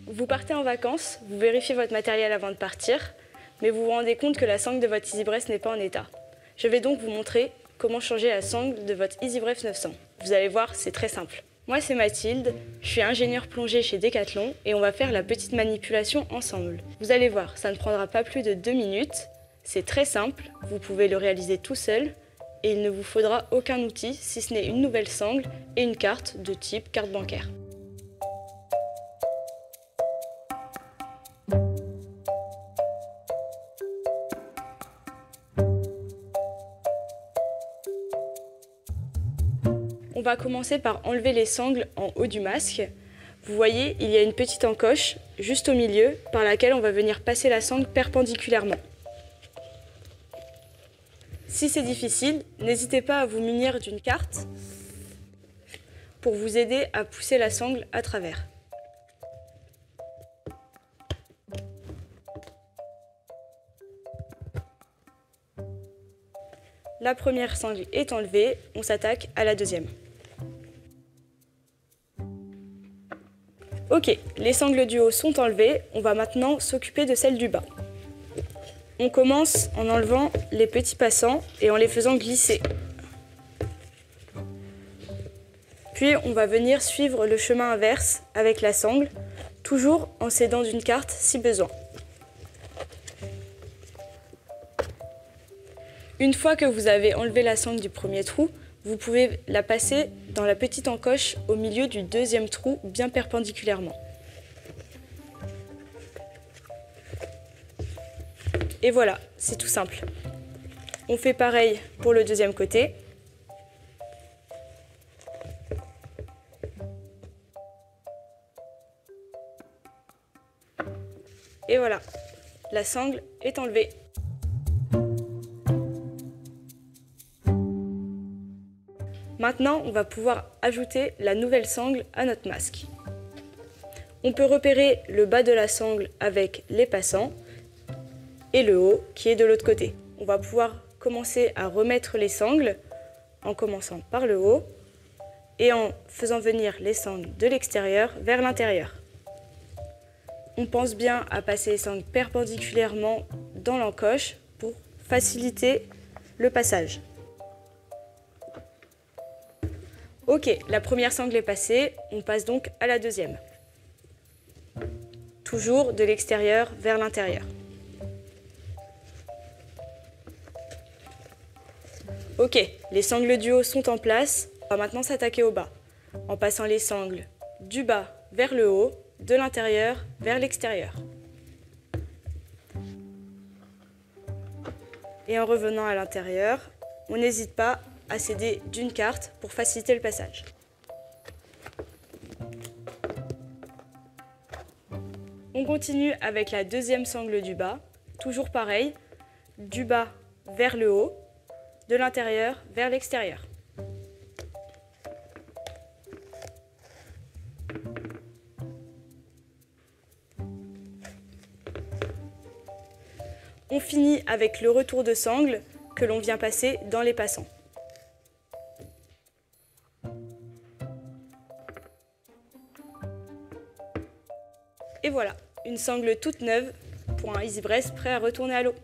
Vous partez en vacances, vous vérifiez votre matériel avant de partir, mais vous vous rendez compte que la sangle de votre EasyBref n'est pas en état. Je vais donc vous montrer comment changer la sangle de votre EasyBref 900. Vous allez voir, c'est très simple. Moi, c'est Mathilde, je suis ingénieure plongée chez Decathlon et on va faire la petite manipulation ensemble. Vous allez voir, ça ne prendra pas plus de 2 minutes. C'est très simple, vous pouvez le réaliser tout seul et il ne vous faudra aucun outil si ce n'est une nouvelle sangle et une carte de type carte bancaire. On va commencer par enlever les sangles en haut du masque. Vous voyez, il y a une petite encoche juste au milieu par laquelle on va venir passer la sangle perpendiculairement. Si c'est difficile, n'hésitez pas à vous munir d'une carte pour vous aider à pousser la sangle à travers. La première sangle est enlevée, on s'attaque à la deuxième. Ok, les sangles du haut sont enlevées, on va maintenant s'occuper de celles du bas. On commence en enlevant les petits passants et en les faisant glisser. Puis on va venir suivre le chemin inverse avec la sangle, toujours en s'aidant d'une carte si besoin. Une fois que vous avez enlevé la sangle du premier trou, vous pouvez la passer dans la petite encoche au milieu du deuxième trou, bien perpendiculairement. Et voilà, c'est tout simple. On fait pareil pour le deuxième côté. Et voilà, la sangle est enlevée. Maintenant, on va pouvoir ajouter la nouvelle sangle à notre masque. On peut repérer le bas de la sangle avec les passants et le haut qui est de l'autre côté. On va pouvoir commencer à remettre les sangles en commençant par le haut et en faisant venir les sangles de l'extérieur vers l'intérieur. On pense bien à passer les sangles perpendiculairement dans l'encoche pour faciliter le passage. Ok, la première sangle est passée, on passe donc à la deuxième. Toujours de l'extérieur vers l'intérieur. Ok, les sangles du haut sont en place, on va maintenant s'attaquer au bas, en passant les sangles du bas vers le haut, de l'intérieur vers l'extérieur. Et en revenant à l'intérieur, on n'hésite pas à s'aider d'une carte pour faciliter le passage. On continue avec la deuxième sangle du bas, toujours pareil, du bas vers le haut, de l'intérieur vers l'extérieur. On finit avec le retour de sangle que l'on vient passer dans les passants. Et voilà, une sangle toute neuve pour un EasyBref prêt à retourner à l'eau.